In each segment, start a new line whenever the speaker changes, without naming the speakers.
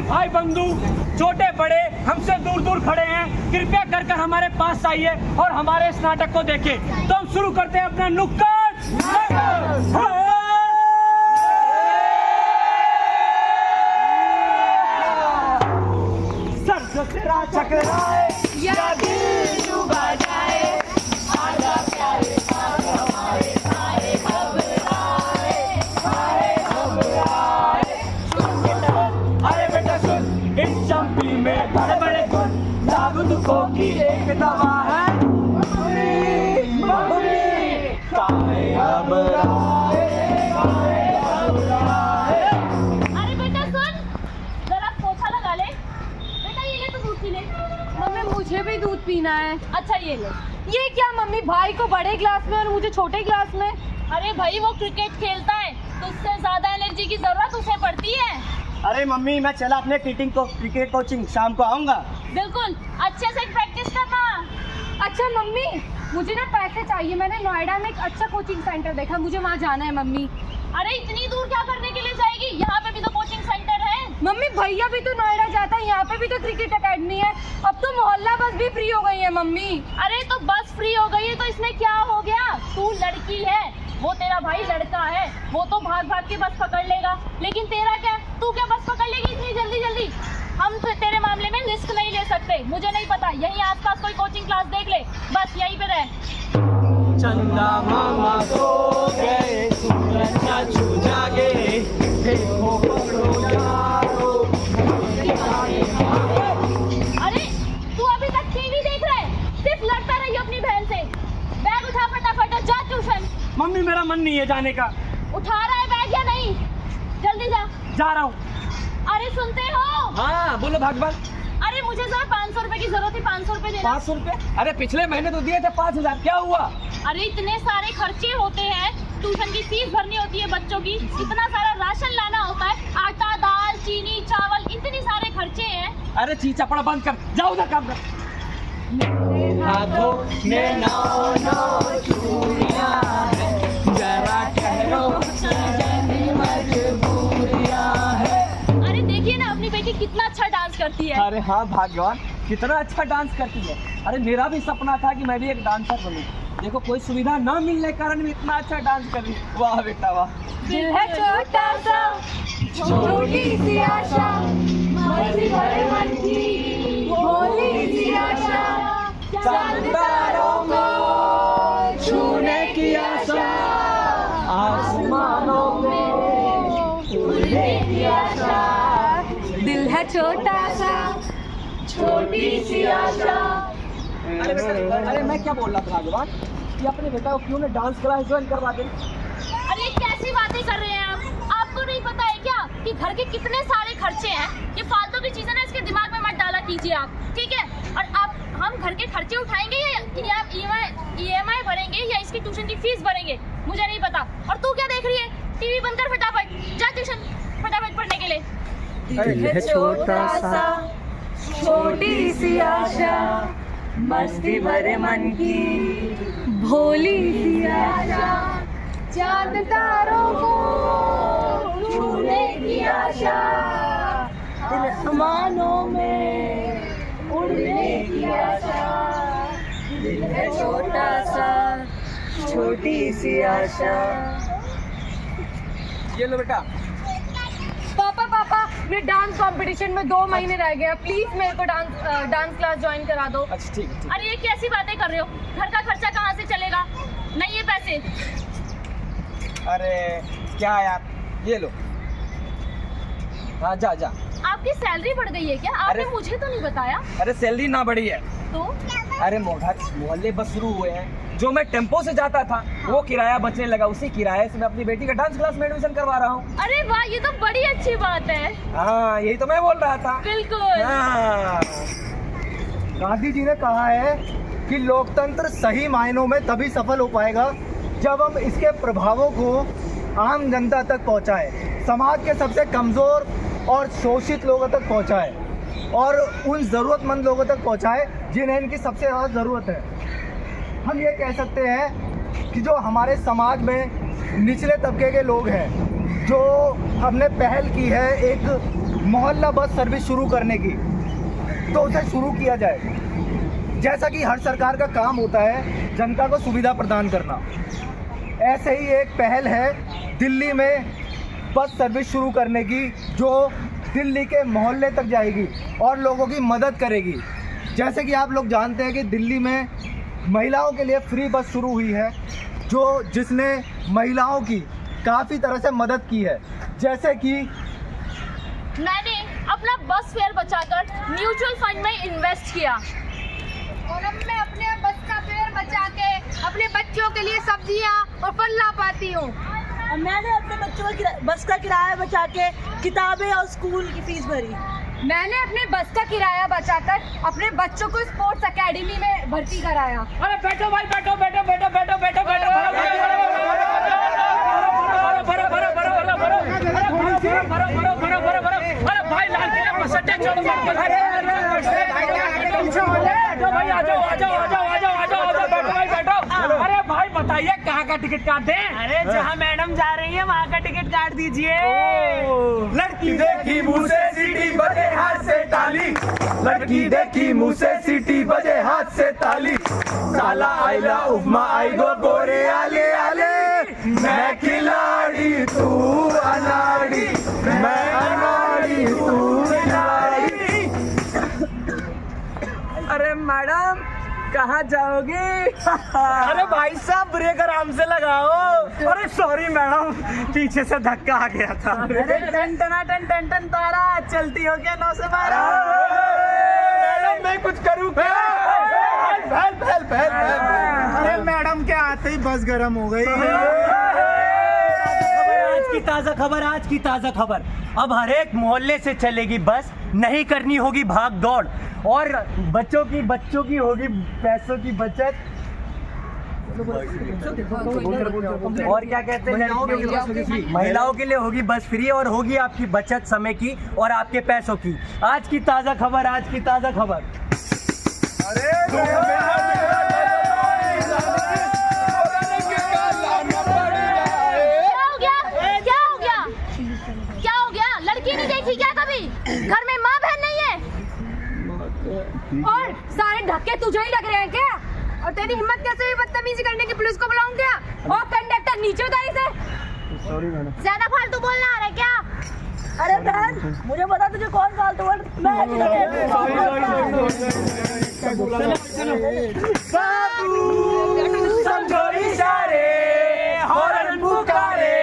भाई बंधु छोटे बड़े हमसे दूर दूर खड़े हैं, कृपया कर कर हमारे पास आइए और हमारे इस नाटक को देखें। तो हम शुरू करते हैं अपना नुक्कड़। सर जो तेरा चकराए या दिल डूबा जाए, आजा प्यारे साथ हमारे सारे घबराए, सारे घबराए। अरे बेटा सुन, इस चंपी में बड़े बड़े गुण, लागू दुखों की एक दवा है, काहे घबराए, काहे घबराए।
अरे बेटा सुन, जरा पोछा लगा ले। बेटा ये ले तो दूध पी ले।
मम्मी मुझे भी दूध पीना है।
अच्छा ये ले।
ये क्या मम्मी, भाई को बड़े ग्लास में और मुझे छोटे ग्लास में?
अरे भाई वो क्रिकेट खेलता है तो उससे ज्यादा एनर्जी की जरूरत उसे पड़ती है।
अरे मम्मी मैं चला अपने क्रिकेट कोचिंग, शाम को आऊंगा।
बिल्कुल, अच्छे से प्रैक्टिस करना।
अच्छा मम्मी, मुझे ना पैसे चाहिए। मैंने नोएडा में एक अच्छा कोचिंग सेंटर देखा, मुझे वहाँ जाना है मम्मी।
अरे इतनी दूर क्या करने के लिए जाएगी, यहाँ पे भी तो कोचिंग सेंटर है।
मम्मी भैया भी तो नोएडा जाता है, यहाँ पे भी तो क्रिकेट अकेडमी है। अब तो मोहल्ला बस भी फ्री हो गई है मम्मी।
अरे तो बस फ्री हो गई है तो इसमें क्या हो गया, तू लड़की है, वो तेरा भाई लड़का है, वो तो भाग भाग के बस पकड़ लेगा। लेकिन तेरा क्या, तू क्या बस पकड़ लेगी इतनी जल्दी जल्दी? हम तो तेरे मामले में रिस्क नहीं ले सकते। मुझे नहीं पता, यहीं आसपास कोई कोचिंग क्लास देख ले, बस यहीं पे रह।
चंदा मामा सो गए, सूरज चाचू जागे, देखो पकड़ो यारो।
अरे तू अभी तक टीवी देख रहा है, सिर्फ लड़ता रही अपनी बहन से। बैग उठा फटाफट और जा ट्यूशन।
मम्मी मेरा मन नहीं है जाने का।
उठा रहा है बैग या नहीं? जल्दी
जा रहा हूँ।
अरे सुनते हो?
हाँ बोलो भगवान।
अरे मुझे जरा 500 रुपए की जरूरत है, 500 रुपए देना।
500 रुपए? अरे पिछले महीने तो दिए थे 5000, क्या हुआ?
अरे इतने सारे खर्चे होते हैं, ट्यूशन की फीस भरनी होती है बच्चों की, इतना सारा राशन लाना होता है, आटा दाल चीनी चावल, इतने सारे खर्चे हैं।
अरे चीचा पड़ा बंद कर, जाओ उधर काम कर। हाथों में नौ चूड़ियां हैं, जरा ठहरो सजनी मजबूरियां हैं।
अरे देखिए ना अपनी बेटी कितना अच्छा डांस करती है।
अरे हाँ भाग्यवान, कितना अच्छा डांस करती है। अरे मेरा भी सपना था कि मैं भी एक डांसर बनूं। देखो कोई सुविधा ना मिलने के कारण भी इतना अच्छा डांस कर रही। वाह बेटा वाह।
दिल है छोटा सा, छोटी सी आशा, मस्ती भरे मन की भोली सी आशा, चांद तारों को छूने की आशा, आसमानों में उड़ने की आशा। दिल है छोटा सा, छोटी सी आशा।
अरे मैं क्या बोल रहा था भगवान कि अपने बेटा को क्यों ना डांस क्लास ज्वाइन करवा दे।
अरे कैसी बातें कर रहे हैं आप? आपको नहीं पता है क्या कि घर के कितने सारे खर्चे हैं? ये फालतू की चीजें ना इसके दिमाग में मत डाला कीजिए आप, ठीक है? और आप हम घर के खर्चे उठाएंगे या EMI भरेंगे या इसकी ट्यूशन की फीस भरेंगे, मुझे नहीं पता। और तू क्या देख रही है? टीवी बंद कर फटाफट, जा ट्यूशन फटाफट पढ़ने के लिए।
दिल है छोटा सा, छोटी सी आशा, मस्ती भरे मन की भोली सी आशा, चांद तारों को छूने की आशा, आसमानों में उड़ने की आशा। दिल है छोटा सा, छोटी सी आशा।
ये लो बेटा।
पापा पापा मेरे डांस कंपटीशन में 2 महीने रह गए हैं, प्लीज मेरे को डांस क्लास ज्वाइन करा दो।
अच्छा ठीक है।
अरे ये कैसी बातें कर रहे हो? घर का खर्चा कहाँ से चलेगा? नहीं है पैसे।
अरे क्या यार, ये लो। हाँ जा जा।
आपकी सैलरी बढ़ गई है क्या? आपने मुझे तो नहीं बताया।
अरे सैलरी ना बढ़ी है
तो
अरे मोहल्ले बस शुरू हुए हैं, जो मैं टेम्पो से जाता था वो किराया बचने लगा, उसी किराए से मैं अपनी बेटी का डांस क्लास में एडमिशन करवा रहा हूँ।
अरे वाह, ये तो बड़ी अच्छी बात है।
हाँ यही तो मैं बोल रहा था।
बिल्कुल।
हाँ।
गांधी जी ने कहा है कि लोकतंत्र सही मायनों में तभी सफल हो पाएगा जब हम इसके प्रभावों को आम जनता तक पहुंचाए, समाज के सबसे कमज़ोर और शोषित लोगों तक पहुंचाए और उन ज़रूरतमंद लोगों तक पहुंचाए जिन्हें इनकी सबसे ज़्यादा ज़रूरत है। हम ये कह सकते हैं कि जो हमारे समाज में निचले तबके के लोग हैं, जो हमने पहल की है एक मोहल्ला बस सर्विस शुरू करने की, तो उसे शुरू किया जाए। जैसा कि हर सरकार का काम होता है जनता को सुविधा प्रदान करना, ऐसे ही एक पहल है दिल्ली में बस सर्विस शुरू करने की, जो दिल्ली के मोहल्ले तक जाएगी और लोगों की मदद करेगी। जैसे कि आप लोग जानते हैं कि दिल्ली में महिलाओं के लिए फ्री बस शुरू हुई है, जिसने महिलाओं की काफ़ी तरह से मदद की है। जैसे कि
मैंने अपना बस फेयर बचाकर म्यूचुअल फंड में इन्वेस्ट किया
और अब मैं अपने बस का फेयर बचा के अपने बच्चों के लिए सब्जियां और फल ला पाती हूँ।
मैंने अपने बच्चों का बस का किराया बचा के किताबें और स्कूल की फीस भरी।
मैंने अपने बस का किराया बचाकर अपने बच्चों को स्पोर्ट्स एकेडमी में भर्ती कराया।
अरे बैठो भाई, बैठो बैठो बैठो बैठो बैठो बैठो अरे भाई लाल किला बस अड्डे छोड़ो भाई, आ जाओ आ जाओ आ जाओ आ जाओ आ जाओ आ जाओ, बैठो भाई बैठो। अरे भाई बताइए कहाँ का टिकट काटते हैं?
अरे जहाँ मैडम जा रही है वहाँ का टिकट काट दीजिए।
लड़की देखी मुँह से सीटी बजे हाथ से ताली, लड़की देखी मुँह से सीटी बजे हाथ से ताली, साला आइला उपमा आई गो गोरे आले आले, मैं खिलाड़ी तू अनाड़ी, मैं अनाड़ी तू खिलाड़ी।
अरे मैडम कहाँ जाओगी?
अरे भाई साहब ब्रेक आराम से लगाओ।
अरे सॉरी मैडम, पीछे से धक्का आ गया था।
अरे टन टना टन टन टन तारा, चलती हो क्या 9 से 12?
मैडम मैं कुछ करूँ क्या? अरे मैडम के आते ही बस गर्म हो गई।
आज की ताज़ा खबर, अब हर एक मोहल्ले से चलेगी बस, नहीं करनी होगी भाग दौड़ और बच्चों की होगी पैसों की बचत। और क्या कहते हैं, महिलाओं के लिए होगी बस फ्री और होगी आपकी बचत समय की और आपके पैसों की। आज की ताज़ा खबर।
क्या हो गया? लड़की नहीं देखी क्या कभी? घर में माँ बहन नहीं है?
और सारे धक्के तुझे ही लग रहे हैं क्या? और तेरी हिम्मत कैसे हुई बदतमीजी करने की? पुलिस को बुलाऊं क्या? और कंडक्टर नीचे उतारी से।
ज्यादा फालतू बोलना आ रहा है क्या?
अरे बहन मुझे बता तुझे कौन फालतू बोल?
समझो इशारे, हॉर्न पुकारे,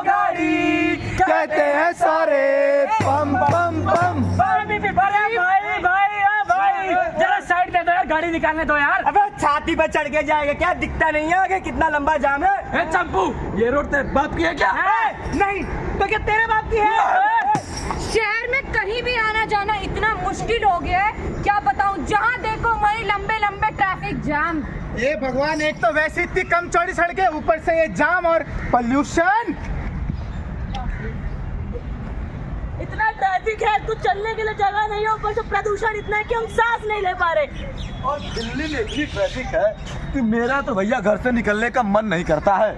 गाड़ी
कहते हैं सारे पम पम पम।
भाई जरा साइड दे दो यार, गाड़ी निकालने दो यार।
अबे छाती पे चढ़ के जाएगा क्या? दिखता नहीं है आगे कितना लंबा जाम है?
चंपू, ये रोड तेरे बाप की है क्या?
नहीं तो क्या तेरे बाप की है?
शहर में कहीं भी आना जाना इतना मुश्किल हो गया है, क्या बताऊं? जहाँ देखो वहीं लंबे लंबे ट्रैफिक जाम।
ये भगवान, एक तो वैसे इतनी कम चौड़ी सड़कें, ऊपर से ये जाम और पोल्यूशन।
इतना ट्रैफिक है, कुछ चलने के लिए जगह नहीं है, ऊपर से प्रदूषण इतना है कि हम सांस नहीं ले पा रहे।
और दिल्ली में इतनी ट्रैफिक है कि मेरा तो भैया घर से निकलने का मन नहीं करता है।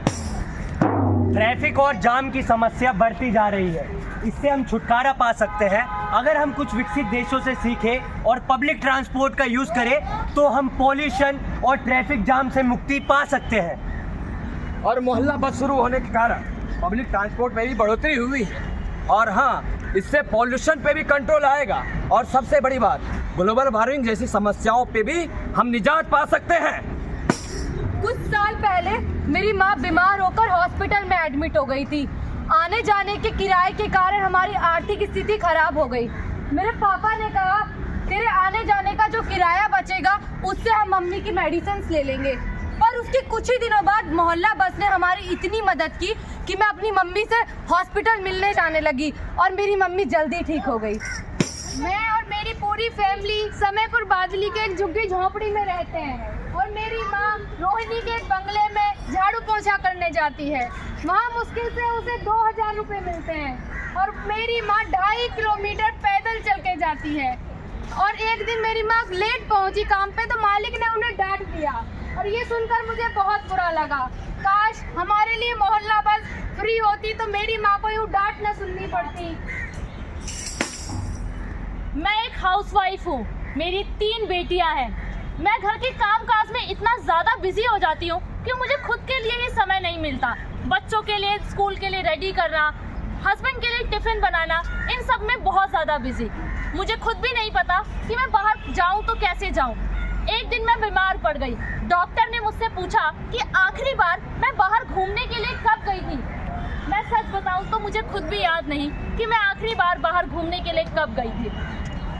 ट्रैफिक और जाम की समस्या बढ़ती जा रही है, इससे हम छुटकारा पा सकते हैं अगर हम कुछ विकसित देशों से सीखें और पब्लिक ट्रांसपोर्ट का यूज़ करें तो हम पॉल्यूशन और ट्रैफिक जाम से मुक्ति पा सकते हैं।
और मोहल्ला बस शुरू होने के कारण पब्लिक ट्रांसपोर्ट में भी बढ़ोतरी हुई है। और हाँ, इससे पॉल्यूशन पे भी कंट्रोल आएगा। और सबसे बड़ी बात, ग्लोबल वार्मिंग जैसी समस्याओं पे भी हम निजात पा सकते हैं।
कुछ साल पहले मेरी माँ बीमार होकर हॉस्पिटल में एडमिट हो गई थी। आने जाने के किराए के कारण हमारी आर्थिक स्थिति खराब हो गई। मेरे पापा ने कहा, तेरे आने जाने का जो किराया बचेगा उससे हम मम्मी की मेडिसिन ले लेंगे। और उसके कुछ ही दिनों बाद मोहल्ला बस ने हमारी इतनी मदद की कि मैं अपनी मम्मी से हॉस्पिटल मिलने जाने लगी और मेरी मम्मी जल्दी ठीक हो गई।
मैं और मेरी पूरी फैमिली समयपुर बादली के एक झुग्गी झोंपड़ी में रहते हैं और मेरी माँ रोहिणी के एक बंगले में झाड़ू पोछा करने जाती है। वहाँ मुश्किल से उसे 2000 रुपये मिलते हैं और मेरी माँ 2.5 किलोमीटर पैदल चल के जाती है। और एक दिन मेरी माँ लेट पहुँची काम पे तो मालिक ने उन्हें डांट दिया और ये सुनकर मुझे बहुत बुरा लगा। काश हमारे लिए मोहल्ला बस फ्री होती तो मेरी माँ को यूँ डांट न सुननी पड़ती।
मैं एक हाउसवाइफ हूँ, मेरी 3 बेटियाँ हैं। मैं घर के काम काज में इतना ज़्यादा बिजी हो जाती हूँ कि मुझे खुद के लिए ही समय नहीं मिलता। बच्चों के लिए स्कूल के लिए रेडी करना, हस्बैंड के लिए टिफ़िन बनाना, इन सब में बहुत ज़्यादा बिजी। मुझे खुद भी नहीं पता कि मैं बाहर जाऊँ तो कैसे जाऊँ। एक दिन मैं बीमार पड़ गई। डॉक्टर ने मुझसे पूछा कि आखिरी बार मैं बाहर घूमने के लिए कब गई थी। मैं सच बताऊँ तो मुझे खुद भी याद नहीं कि मैं आखिरी बार बाहर घूमने के लिए कब गई थी।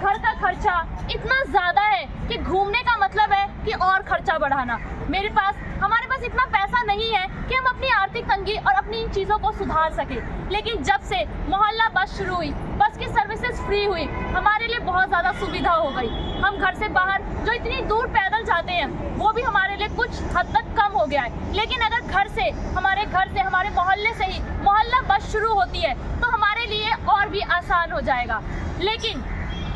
घर का खर्चा इतना ज़्यादा है कि घूमने का मतलब है कि और खर्चा बढ़ाना। हमारे पास इतना पैसा नहीं है कि हम अपनी आर्थिक तंगी और अपनी इन चीज़ों को सुधार सकें। लेकिन जब से मोहल्ला बस शुरू हुई, बस की सर्विसेज फ्री हुई, हमारे लिए बहुत ज़्यादा सुविधा हो गई। हम घर से बाहर जो इतनी दूर पैदल जाते हैं वो भी हमारे लिए कुछ हद तक कम हो गया है। लेकिन अगर हमारे मोहल्ले से ही मोहल्ला बस शुरू होती है तो हमारे लिए और भी आसान हो जाएगा। लेकिन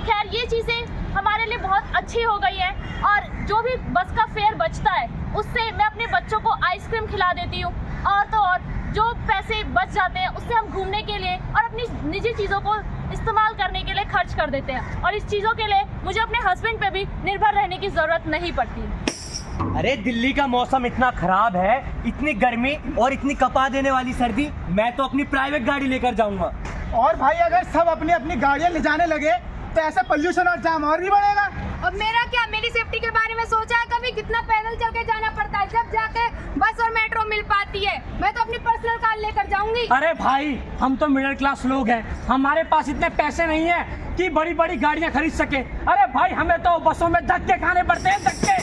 खैर ये चीज़ें हमारे लिए बहुत अच्छी हो गई है और जो भी बस का फेयर बचता है उससे मैं अपने बच्चों को आइसक्रीम खिला देती हूँ। और तो और जो पैसे बच जाते हैं उससे हम घूमने के लिए और अपनी निजी चीज़ों को इस्तेमाल करने के लिए खर्च कर देते हैं। और इस चीज़ों के लिए मुझे अपने हस्बैंड पे भी निर्भर रहने की ज़रूरत नहीं पड़ती।
अरे दिल्ली का मौसम इतना खराब है, इतनी गर्मी और इतनी कपा देने वाली सर्दी, मैं तो अपनी प्राइवेट गाड़ी लेकर जाऊंगा।
और भाई अगर सब अपनी अपनी गाड़ियां ले जाने लगे तो ऐसा पोल्यूशन और जाम और भी बढ़ेगा।
अब मेरा क्या, मेरी सेफ्टी के बारे में सोचा है कभी? कितना पैदल चल के जाना पड़ता है, जब जाके बस और मेट्रो मिल पाती है। मैं तो अपनी पर्सनल कार लेकर जाऊंगी।
अरे भाई, हम तो मिडिल क्लास लोग हैं, हमारे पास इतने पैसे नहीं है कि बड़ी बड़ी गाड़ियां खरीद सके। अरे भाई, हमें तो बसों में धक्के खाने पड़ते हैं, धक्के।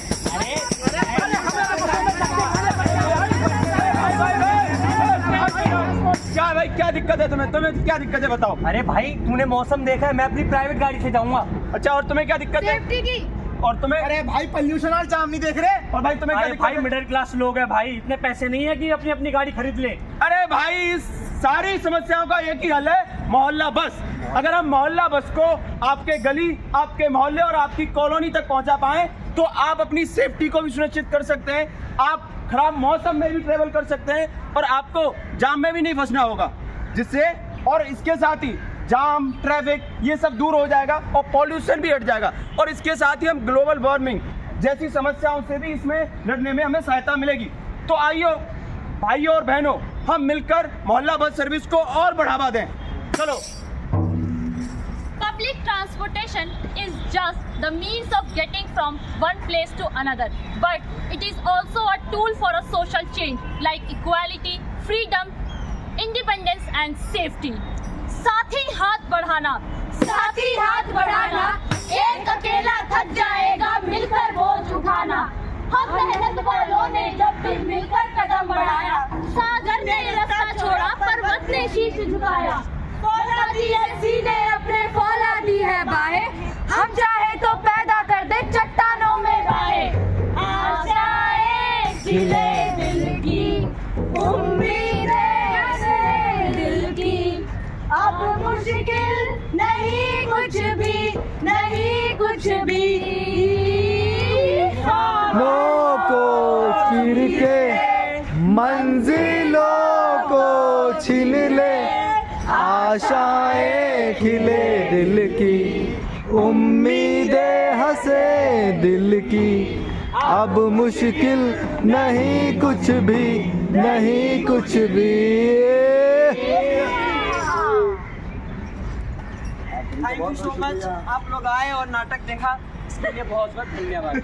क्या भाई, क्या दिक्कत है तुम्हें क्या दिक्कत है बताओ।
अरे भाई, तूने मौसम देखा है, मैं अपनी प्राइवेट गाड़ी से जाऊंगा।
अच्छा, और तुम्हें क्या दिक्कत है?
सेफ्टी की।
और तुम्हें?
अरे भाई, पोल्यूशन और जाम नहीं देख रहे? और भाई तुम्हें क्या दिक्कत
भाई
है?
मिडिल क्लास लोग हैं भाई, इतने पैसे नहीं है कि अपनी अपनी गाड़ी खरीद ले।
अरे भाई, इस सारी समस्याओं का एक ही हल है, मोहल्ला बस। अगर हम मोहल्ला बस को आपके गली, आपके मोहल्ले और आपकी कॉलोनी तक पहुंचा पाए तो आप अपनी सेफ्टी को भी सुनिश्चित कर सकते हैं। आप खराब मौसम में भी ट्रेवल कर सकते हैं और आपको जाम में भी नहीं फंसना होगा, जिससे और इसके साथ ही जाम, ट्रैफिक ये सब दूर हो जाएगा और पॉल्यूशन भी हट जाएगा। और इसके साथ ही हम ग्लोबल वार्मिंग जैसी समस्याओं से भी इसमें लड़ने में हमें सहायता मिलेगी। तो आइए भाइयों और बहनों, हम मिलकर मोहल्ला बस सर्विस को और बढ़ावा दें। चलो।
Public transportation is just the means of getting from one place to another, but it is also a tool for a social change like equality, freedom, independence and safety. साथ ही हाथ बढ़ाना, एक अकेला थक जाएगा, मिलकर बोझ उठाना। हम मेहनत वालों ने जब भी मिलकर कदम बढ़ाया, सागर ने रास्ता छोड़ा, पर्वत ने शीश झुकाया।
फौलादी है सीने अपने, फौलादी है बाहें, हम चाहे तो पैदा कर दे चट्टानों में राहें। आशाएं खिले दिल की, उम्मीदें हंसे दिल की, अब मुश्किल नहीं कुछ भी, नहीं कुछ भी।
को चीर के मंजिलों को छीन ले, आशाएं खिले दिल की, उम्मीदें हंसे दिल की, अब मुश्किल नहीं कुछ भी, नहीं कुछ भी।
थैंक यू सो मच, आप लोग आए और नाटक देखा, इसके लिए बहुत बहुत धन्यवाद।